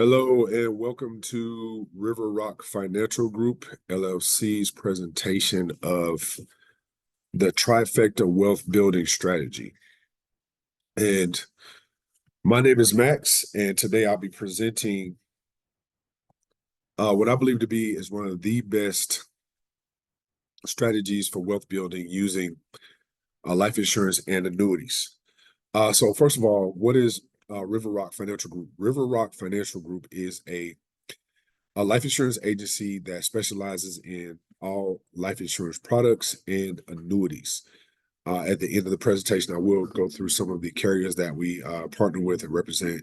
Hello and welcome to River Rock Financial Group, LLC's presentation of the Trifecta Wealth Building Strategy. And my name is Max, and today I'll be presenting what I believe to be is one of the best strategies for wealth building using life insurance and annuities. So first of all, what is River Rock Financial Group? River Rock Financial Group is a life insurance agency that specializes in all life insurance products and annuities. At the end of the presentation, I will go through some of the carriers that we partner with and represent,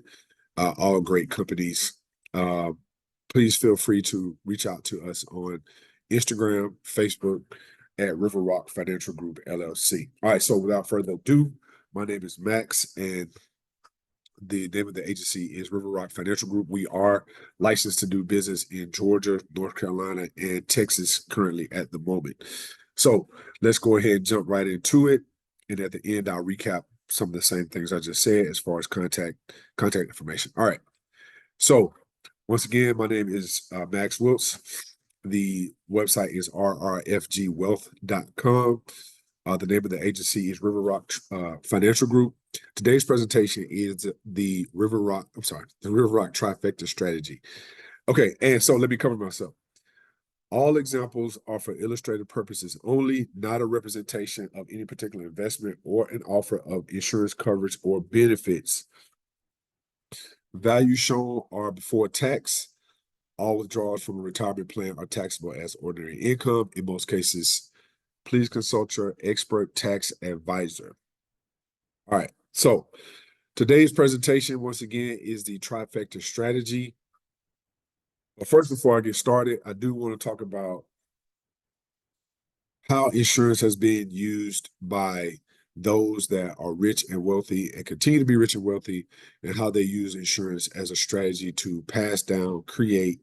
all great companies. Please feel free to reach out to us on Instagram, Facebook, at River Rock Financial Group, LLC. All right, so without further ado, my name is Max, and the name of the agency is River Rock Financial Group. We are licensed to do business in Georgia, North Carolina, and Texas currently at the moment. So let's go ahead and jump right into it. And at the end, I'll recap some of the same things I just said as far as contact information. All right. So once again, my name is Max Wiltz. The website is rrfgwealth.com. The name of the agency is River Rock Financial Group. Today's presentation is the River Rock Trifecta strategy. Okay, and so let me cover myself. All examples are for illustrative purposes only, not a representation of any particular investment or an offer of insurance coverage or benefits. Values shown are before tax. All withdrawals from a retirement plan are taxable as ordinary income. In most cases, please consult your expert tax advisor. All right, so today's presentation, once again, is the Trifecta strategy. But first, before I get started, I do want to talk about how insurance has been used by those that are rich and wealthy and continue to be rich and wealthy, and how they use insurance as a strategy to pass down, create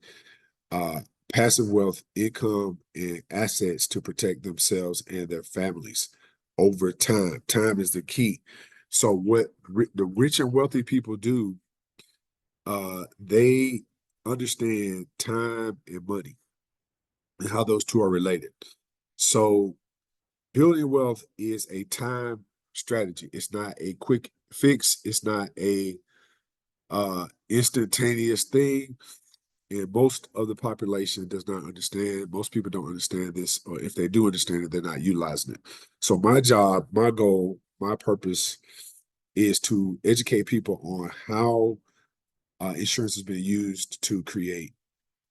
passive wealth, income, and assets to protect themselves and their families over time. Time is the key. So what the rich and wealthy people do, they understand time and money and how those two are related. So building wealth is a time strategy. It's not a quick fix. It's not a instantaneous thing. And most of the population does not understand. Most people don't understand this, or if they do understand it, they're not utilizing it. So my job, my goal, my purpose is to educate people on how insurance has been used to create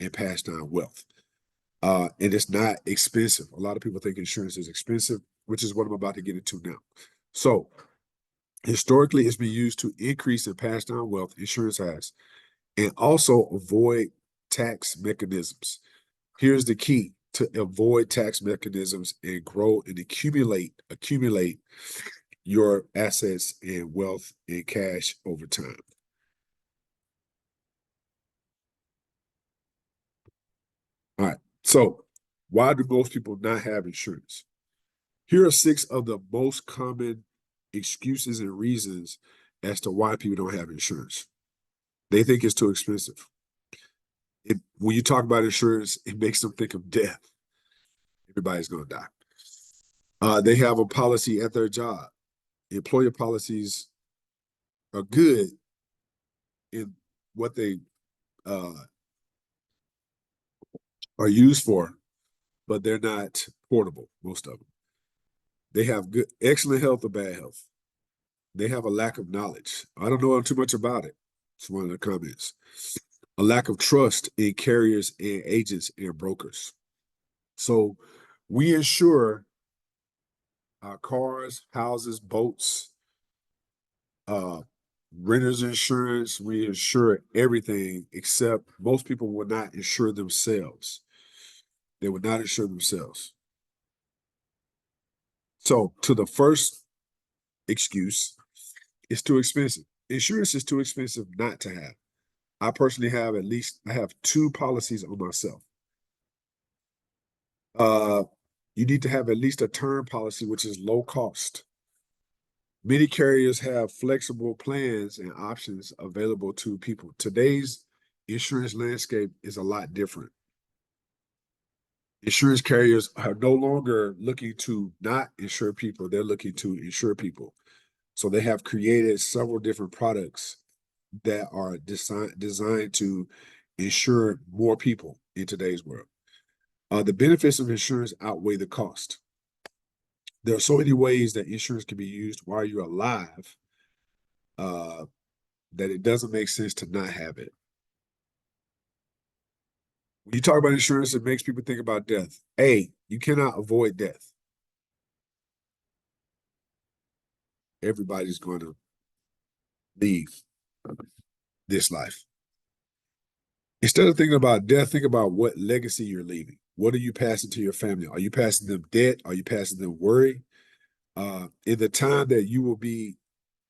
and pass down wealth. And it's not expensive. A lot of people think insurance is expensive, which is what I'm about to get into now. So historically, it's been used to increase and pass down wealth, insurance has, and also avoid tax mechanisms. Here's the key: to avoid tax mechanisms and grow and accumulate your assets and wealth and cash over time. All right. So why do most people not have insurance? Here are 6 of the most common excuses and reasons as to why people don't have insurance. They think it's too expensive. When you talk about insurance, it makes them think of death. Everybody's going to die. They have a policy at their job. Employer policies are good in what they are used for, but they're not portable, most of them. They have excellent health or bad health. They have a lack of knowledge. I don't know too much about it. It's one of the comments. A lack of trust in carriers and agents and brokers. So we insure our cars, houses, boats, renters insurance. We insure everything, except most people will not insure themselves. They would not insure themselves. So to the first excuse, it's too expensive. Insurance is too expensive not to have. I personally have I have 2 policies on myself. You need to have at least a term policy, which is low cost. Many carriers have flexible plans and options available to people. Today's insurance landscape is a lot different. Insurance carriers are no longer looking to not insure people, they're looking to insure people. So they have created several different products that are designed to insure more people in today's world. The benefits of insurance outweigh the cost. There are so many ways that insurance can be used while you're alive uh, that it doesn't make sense to not have it. When you talk about insurance, it makes people think about death. A, you cannot avoid death. Everybody's going to leave this life. Instead of thinking about death, think about what legacy you're leaving. What are you passing to your family? Are you passing them debt? Are you passing them worry? In the time that you will be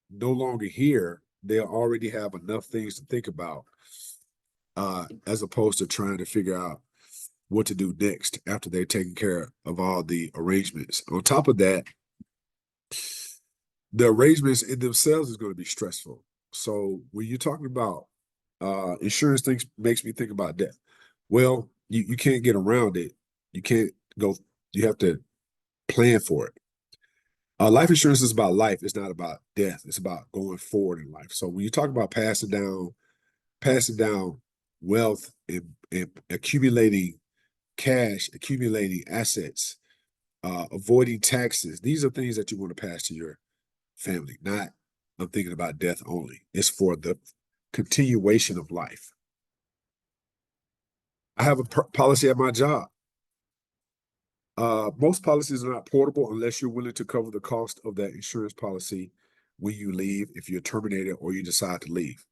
no longer here, they'll already have enough things to think about, as opposed to trying to figure out what to do next after they've taken care of all the arrangements. On top of that, the arrangements in themselves is going to be stressful. So when you're talking about insurance, things makes me think about death. Well, you can't get around it. You can't go. You have to plan for it. Life insurance is about life. It's not about death. It's about going forward in life. So when you talk about passing down wealth and accumulating cash, accumulating assets, avoiding taxes, these are things that you want to pass to your family. Not, I'm thinking about death only. It's for the continuation of life. I have a policy at my job. Most policies are not portable unless you're willing to cover the cost of that insurance policy when you leave, if you're terminated or you decide to leave.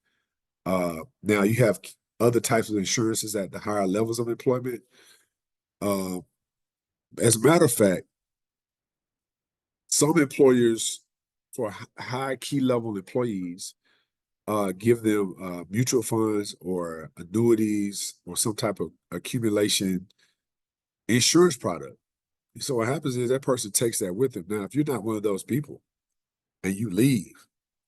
Now you have other types of insurances at the higher levels of employment. Uh, as a matter of fact, some employers for high key level employees give them mutual funds or annuities or some type of accumulation insurance product. So what happens is that person takes that with them. Now, if you're not one of those people and you leave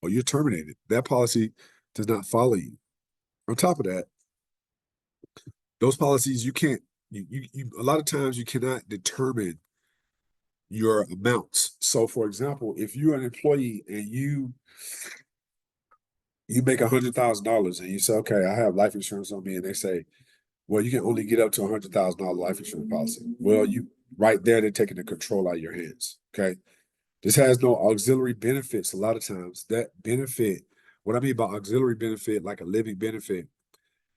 or you're terminated, that policy does not follow you. On top of that, those policies you can't you a lot of times you cannot determine your amounts. So for example, if you're an employee and you make $100,000 and you say, okay, I have life insurance on me, and they say, well, you can only get up to $100,000 life insurance policy. Well, you right there, they're taking the control out of your hands. Okay. This has no auxiliary benefits. A lot of times that benefit, what I mean by auxiliary benefit, like a living benefit,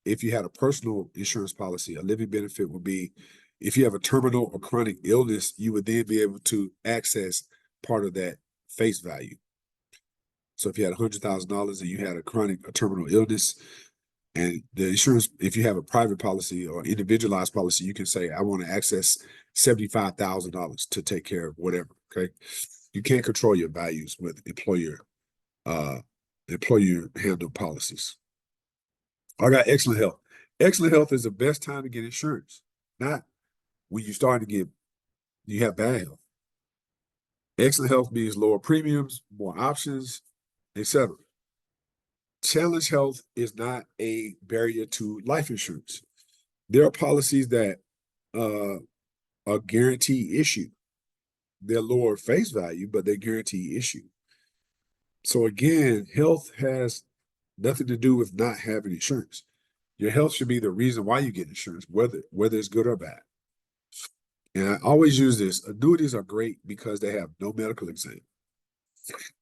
if you had a personal insurance policy, a living benefit would be if you have a terminal or chronic illness, you would then be able to access part of that face value. So if you had $100,000 and you had a terminal illness, and the insurance, if you have a private policy or individualized policy, you can say, I want to access $75,000 to take care of whatever. Okay. You can't control your values with uh, employer handled policies. I got excellent health. Excellent health is the best time to get insurance, not when you start to get, you have bad health. Excellent health means lower premiums, more options, etc. Challenge health is not a barrier to life insurance. There are policies that are guarantee issue. They're lower face value, but they're guarantee issue. So again, health has nothing to do with not having insurance. Your health should be the reason why you get insurance, whether it's good or bad. And I always use this. Annuities are great because they have no medical exam.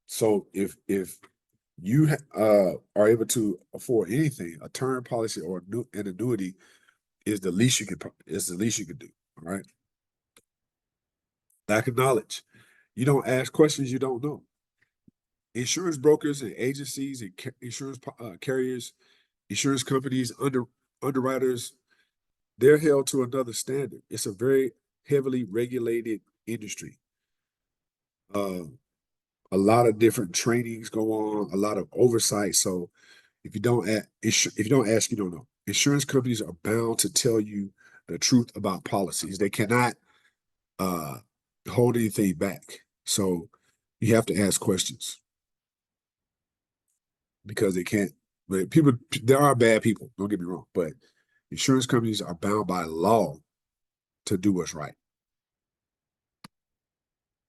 So if you are able to afford anything, a term policy or an annuity is the least you can do. All right. Lack of knowledge. You don't ask questions you don't know. Insurance brokers and agencies and insurance carriers, insurance companies, underwriters, they're held to another standard. It's a very heavily regulated industry. Uh, a lot of different trainings go on, a lot of oversight. So if you don't ask, you don't know. Insurance companies are bound to tell you the truth about policies. They cannot uh, hold anything back. So you have to ask questions because they can't But there are bad people, don't get me wrong, but insurance companies are bound by law to do what's right.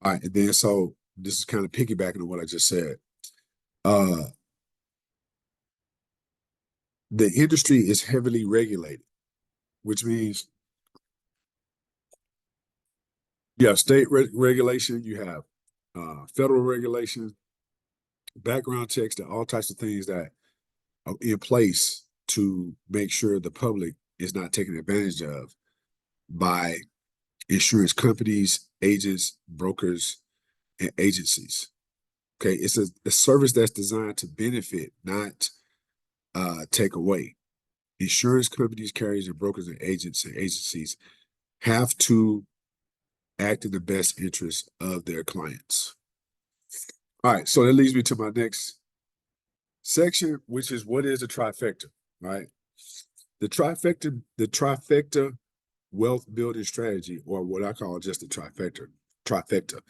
All right, and then so this is kind of piggybacking on what I just said. Uh, the industry is heavily regulated, which means you have state regulation, you have federal regulation, background checks, and all types of things that are in place to make sure the public is not taken advantage of by insurance companies, agents, brokers, and agencies. Okay, it's a service that's designed to benefit, not take away. Insurance companies, carriers, and brokers and agents and agencies have to act in the best interest of their clients. All right, so that leads me to my next section, which is what is a trifecta, right? The trifecta wealth building strategy, or what I call just the trifecta,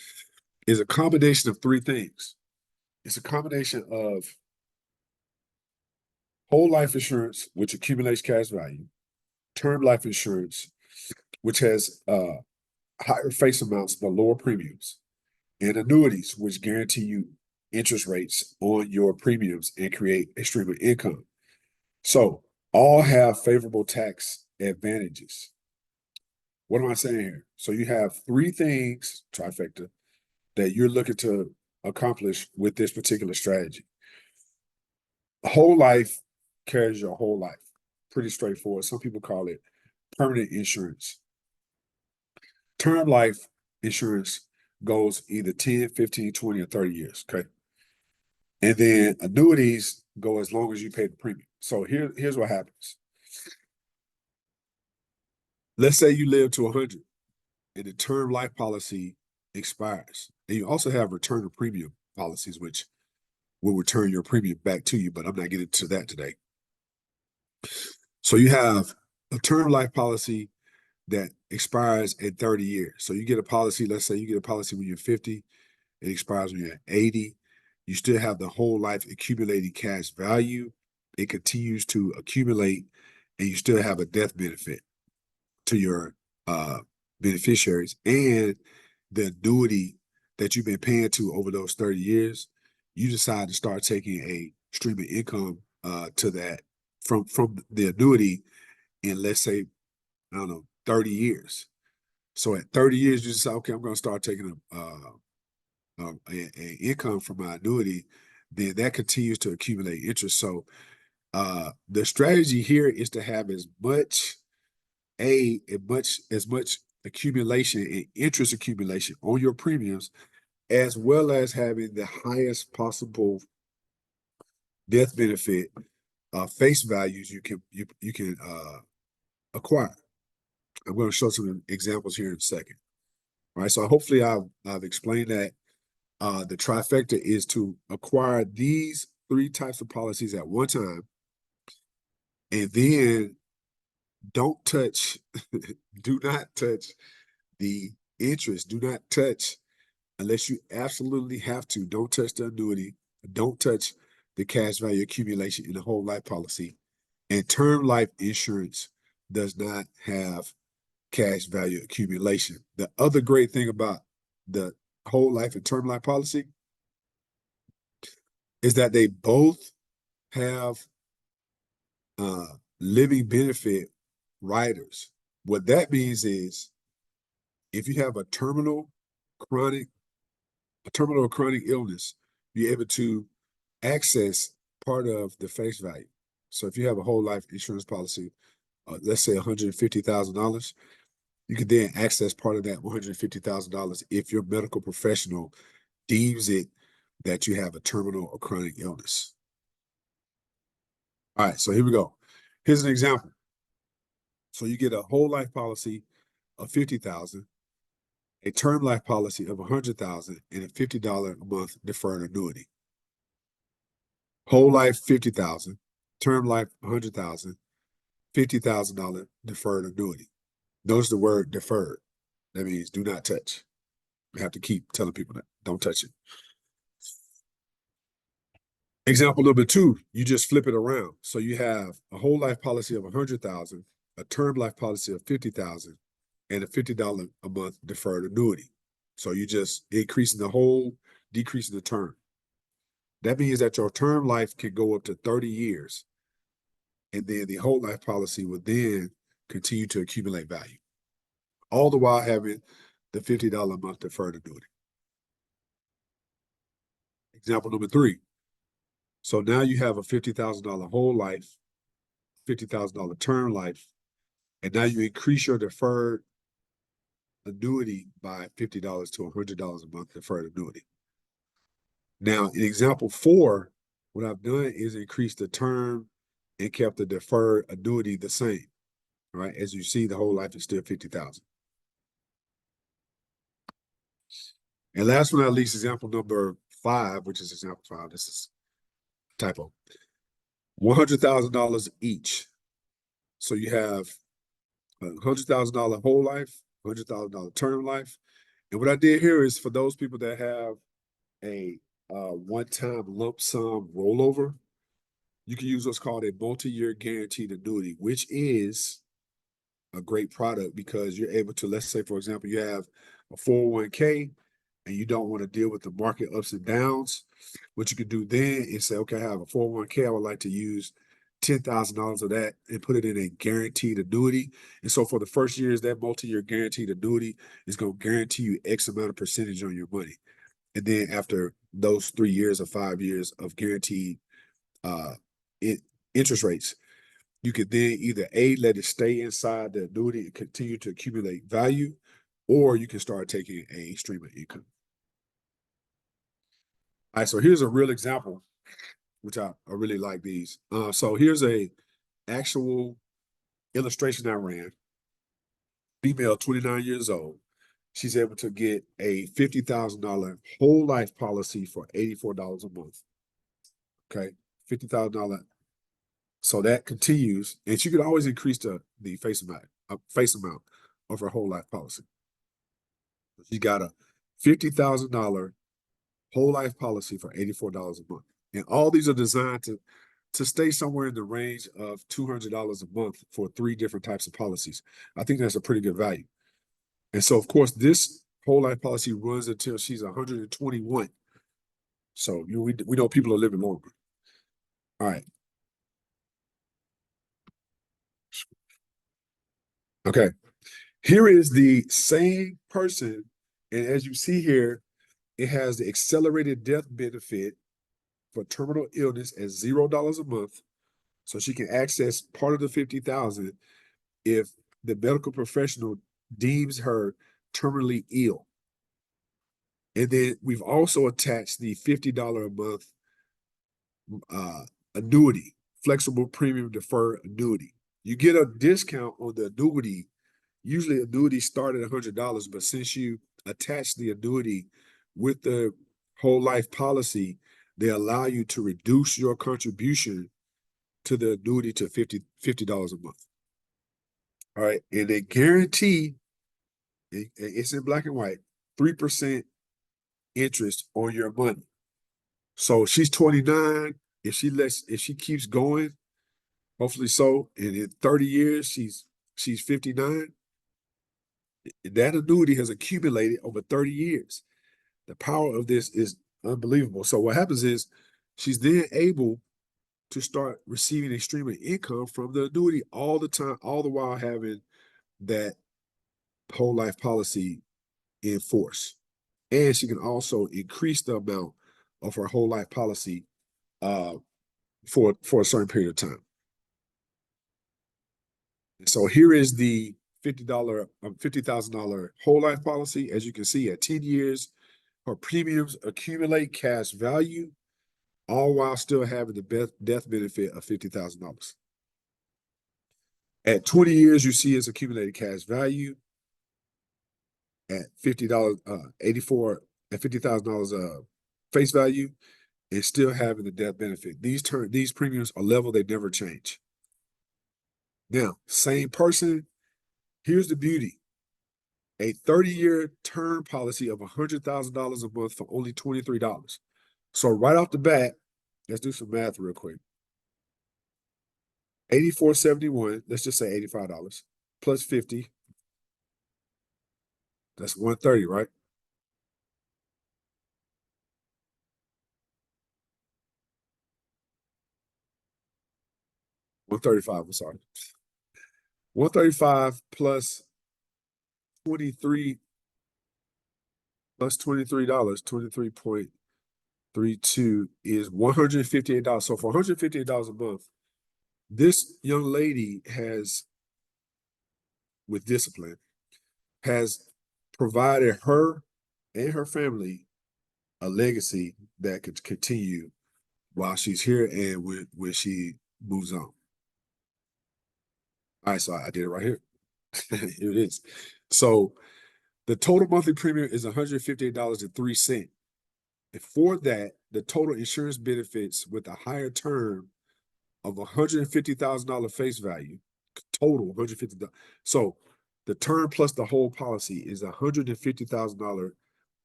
is a combination of three things. It's a combination of whole life insurance, which accumulates cash value, term life insurance, which has higher face amounts but lower premiums, and annuities, which guarantee you interest rates on your premiums and create a stream of income. So all have favorable tax advantages. What am I saying here? So you have three things, trifecta, that you're looking to accomplish with this particular strategy. Whole life carries your whole life. Pretty straightforward. Some people call it permanent insurance. Term life insurance goes either 10, 15, 20, or 30 years. Okay. And then annuities go as long as you pay the premium. So here's what happens. Let's say you live to 100 and the term life policy expires. And you also have return of premium policies, which will return your premium back to you, but I'm not getting to that today. So you have a term life policy that expires in 30 years. So you get a policy, let's say you get a policy when you're 50, it expires when you're 80. You still have the whole life accumulating cash value. It continues to accumulate, and you still have a death benefit to your beneficiaries. And the annuity that you've been paying to over those 30 years, you decide to start taking a stream of income to that from the annuity in, let's say, I don't know, 30 years. So at 30 years, you decide, okay, I'm going to start taking an income from my annuity. Then that continues to accumulate interest. So the strategy here is to have as much accumulation and interest accumulation on your premiums, as well as having the highest possible death benefit face values you can acquire. I'm going to show some examples here in a second. All right, so hopefully I've explained that the trifecta is to acquire these three types of policies at one time, and then don't touch, do not touch the interest. Do not touch, unless you absolutely have to. Don't touch the annuity. Don't touch the cash value accumulation in the whole life policy. And term life insurance does not have cash value accumulation. The other great thing about the whole life and term life policy is that they both have living benefit riders. What that means is if you have a terminal or chronic illness, you're able to access part of the face value. So if you have a whole life insurance policy, let's say $150,000, you can then access part of that $150,000 if your medical professional deems it that you have a terminal or chronic illness. All right, so here we go. Here's an example. So you get a whole life policy of $50,000, a term life policy of $100,000, and a $50 a month deferred annuity. Whole life $50,000, term life $100,000, $50,000 deferred annuity. Notice the word deferred. That means do not touch. I have to keep telling people that. Don't touch it. Example number two, you just flip it around. So you have a whole life policy of 100,000, a term life policy of 50,000, and a $50 a month deferred annuity. So you just increasing the whole, decreasing the term. That means that your term life can go up to 30 years, and then the whole life policy will then continue to accumulate value, all the while having the $50 a month deferred annuity. Example number three. So now you have a $50,000 whole life, $50,000 term life, and now you increase your deferred annuity by $50 to $100 a month deferred annuity. Now, in example four, what I've done is increase the term and kept the deferred annuity the same. All right, as you see, the whole life is still 50,000. And last but not least, example number five, which is example five. This is typo. $100,000 each. So you have a $100,000 whole life, $100,000 term life. And what I did here is for those people that have a one-time lump sum rollover, you can use what's called a multi-year guaranteed annuity, which is a great product because you're able to, let's say, for example, you have a 401k and you don't want to deal with the market ups and downs. What you could do then is say, okay, I have a 401k. I would like to use $10,000 of that and put it in a guaranteed annuity. And so for the first years, that multi-year guaranteed annuity is going to guarantee you X amount of percentage on your money. And then after those 3 years or 5 years of guaranteed interest rates, you could then either A, let it stay inside the annuity and continue to accumulate value, or you can start taking a stream of income. All right, so here's a real example, which I really like these. So here's a actual illustration I ran. Female, 29 years old. She's able to get a $50,000 whole life policy for $84 a month. Okay, $50,000. So that continues, and she could always increase the face amount of her whole life policy. She got a $50,000 whole life policy for $84 a month, and all these are designed to stay somewhere in the range of $200 a month for 3 different types of policies. I think that's a pretty good value. And so, of course, this whole life policy runs until she's 121. So we know people are living longer. All right. Okay. Here is the same person. And as you see here, it has the accelerated death benefit for terminal illness at $0 a month. So she can access part of the 50,000 if the medical professional deems her terminally ill. And then we've also attached the $50 a month annuity, flexible premium deferred annuity. You get a discount on the annuity. Usually annuities start at $100, but since you attach the annuity with the whole life policy, they allow you to reduce your contribution to the annuity to $50 a month. All right. And they guarantee, it's in black and white, 3% interest on your money. So she's 29. If she keeps going, hopefully so, and in 30 years she's 59, that annuity has accumulated over 30 years. The power of this is unbelievable. So what happens is she's then able to start receiving a stream of income from the annuity all the time, all the while having that whole life policy in force. And she can also increase the amount of her whole life policy for a certain period of time. So here is the $50,000 whole life policy. As you can see, at 10 years, her premiums accumulate cash value, all while still having the death benefit of $50,000. At 20 years, you see it's accumulated cash value at $50, 84 at $50,000 face value, and still having the death benefit. These premiums are level; they never change. Now, same person. Here's the beauty: a 30-year term policy of $100,000 a month for only $23. So right off the bat, Let's do some math real quick. 84.71, let's just say $85 plus 50. That's 130, right? 135, I'm sorry. 135 plus 23 plus $23, 23.32 is $158. So for $158 a month, this young lady has, with discipline, has provided her and her family a legacy that could continue while she's here and when she moves on. All right, so I did it right here. Here it is. So the total monthly premium is $158.03. And for that, the total insurance benefits with a higher term of $150,000 face value, total $150,000. So the term plus the whole policy is $150,000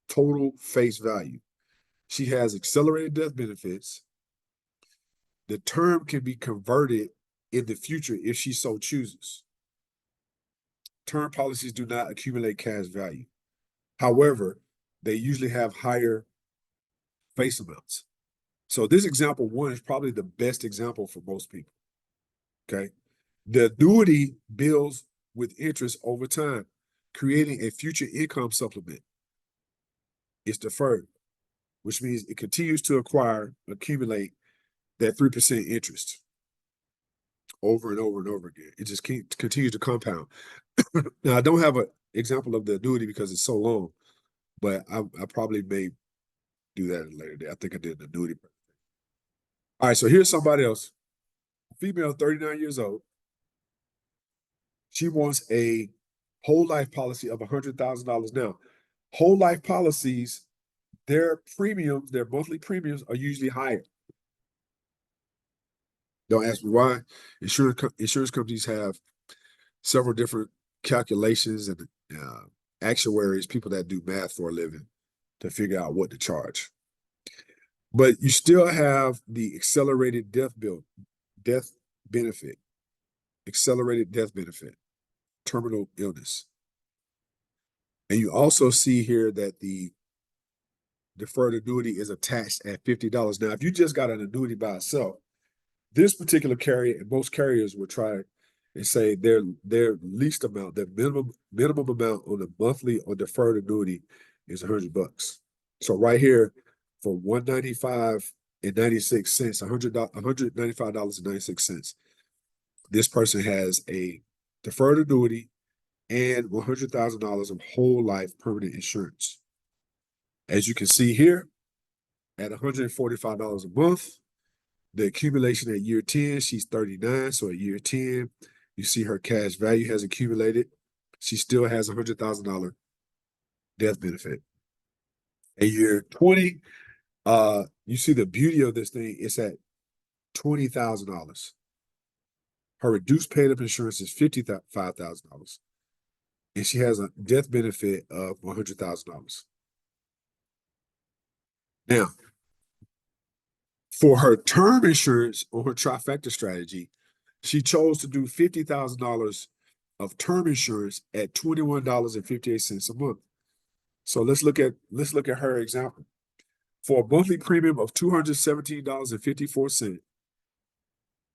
total face value. She has accelerated death benefits. The term can be converted in the future if she so chooses. Term policies do not accumulate cash value. However, they usually have higher face amounts. So this example one is probably the best example for most people. Okay. The annuity builds with interest over time, creating a future income supplement. It's deferred, which means it continues to accumulate that 3% interest over and over and over again. It just continues to compound. Now, I don't have an example of the annuity because it's so long, but I probably may do that at a later day. I think I did an annuity. All right, so here's somebody else. Female, 39 years old. She wants a whole life policy of $100,000. Now, whole life policies, their premiums, their monthly premiums are usually higher. Don't ask me why. Insurance companies have several different calculations and actuaries, people that do math for a living, to figure out what to charge. But you still have the accelerated death benefit, accelerated death benefit, terminal illness. And you also see here that the deferred annuity is attached at $50. Now, if you just got an annuity by itself, this particular carrier and most carriers would try and say their least amount, their minimum amount on a monthly or deferred annuity is $100. So right here for $195.96, $195.96, this person has a deferred annuity and $100,000 of whole life permanent insurance. As you can see here, at $145 a month, the accumulation at year 10, she's 39. So at year 10, you see her cash value has accumulated. She still has a $100,000 death benefit. At year 20, you see the beauty of this thing. It's at $20,000. Her reduced paid up insurance is $55,000. And she has a death benefit of $100,000. Now, for her term insurance on her trifecta strategy, she chose to do $50,000 of term insurance at $21.58 a month. So let's look at her example. For a monthly premium of $217.54,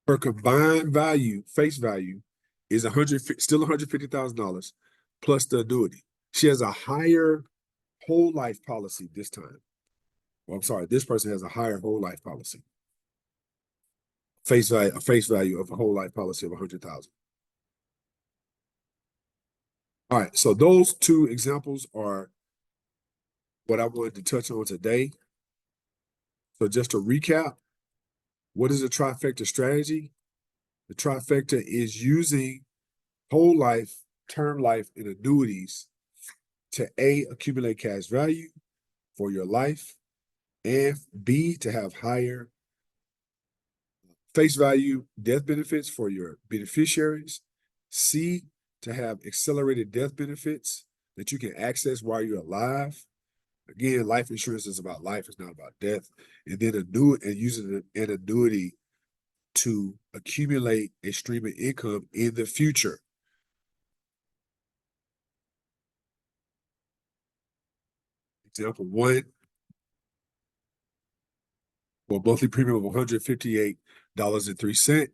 her combined value, face value, is still $150,000 plus the annuity. She has a higher whole life policy this time. Well, I'm sorry, this person has a higher whole life policy. A face value of a whole life policy of $100,000. All right, so those two examples are what I wanted to touch on today. So just to recap, what is a trifecta strategy? The trifecta is using whole life, term life, and annuities to A, accumulate cash value for your life, and B, to have higher face value death benefits for your beneficiaries, C, to have accelerated death benefits that you can access while you're alive, Again, life insurance is about life, it's not about death. And then using an annuity to accumulate a stream of income in the future. Example one, for a monthly premium of $158.03,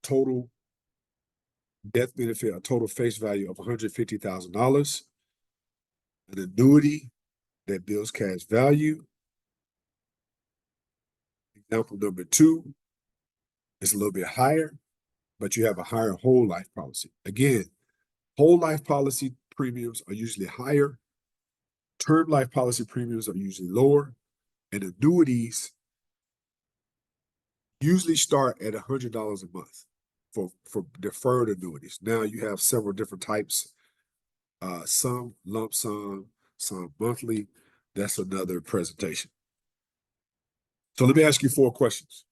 total death benefit, a total face value of $150,000, an annuity that builds cash value. Example number two is a little bit higher, but you have a higher whole life policy. Again, whole life policy premiums are usually higher. Term life policy premiums are usually lower. And annuities usually start at $100 a month for deferred annuities. Now you have several different types, some lump sum, some monthly. That's another presentation. So let me ask you 4 questions.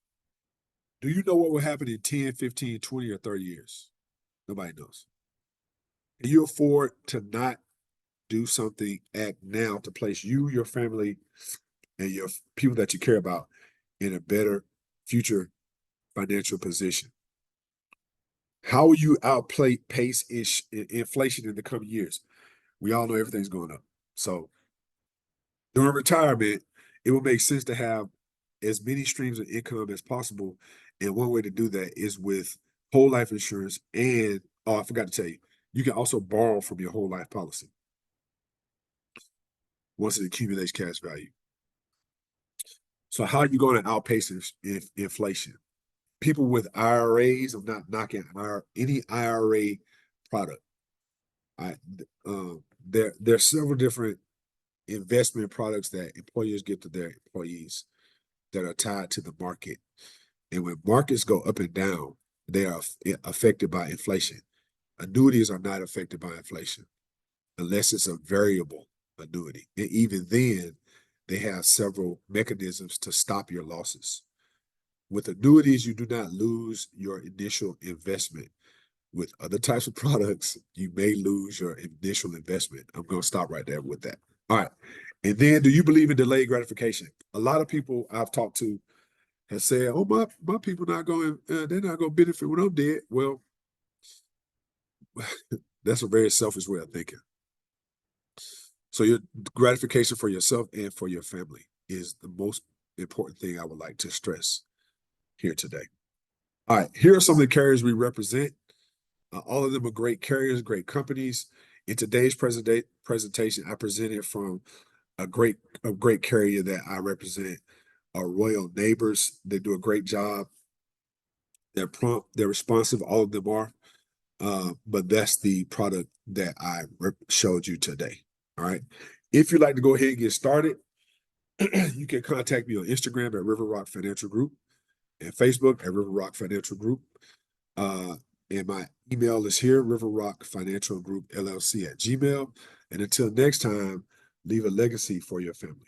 Do you know what will happen in 10, 15, 20, or 30 years? Nobody knows. Can you afford to not do something, act now to place you, your family, and your people that you care about in a better future financial position? How will you outpace inflation in the coming years? We all know everything's going up. So during retirement, it will make sense to have as many streams of income as possible. And one way to do that is with whole life insurance. And, oh, I forgot to tell you, you can also borrow from your whole life policy once it accumulates cash value. So how are you going to outpace inflation? People with IRAs, I'm not knocking any IRA product. There are several different investment products that employers get to their employees that are tied to the market. And when markets go up and down, they are affected by inflation. Annuities are not affected by inflation unless it's a variable annuity. And even then, they have several mechanisms to stop your losses. With annuities, you do not lose your initial investment. With other types of products, you may lose your initial investment. I'm going to stop right there with that. All right. And then, do you believe in delayed gratification? A lot of people I've talked to have said, "Oh, my people not going, they're not going to benefit when I'm dead." Well, that's a very selfish way of thinking. So your gratification for yourself and for your family is the most important thing I would like to stress here today. All right, here are some of the carriers we represent. All of them are great carriers, great companies. In today's presentation, I presented from a great carrier that I represent, Royal Neighbors. They do a great job. They're prompt, they're responsive, all of them are. But that's the product that I showed you today. All right. If you'd like to go ahead and get started, you can contact me on Instagram at River Rock Financial Group and Facebook at River Rock Financial Group. And my email is here, River Rock Financial Group LLC at Gmail. And until next time, leave a legacy for your family.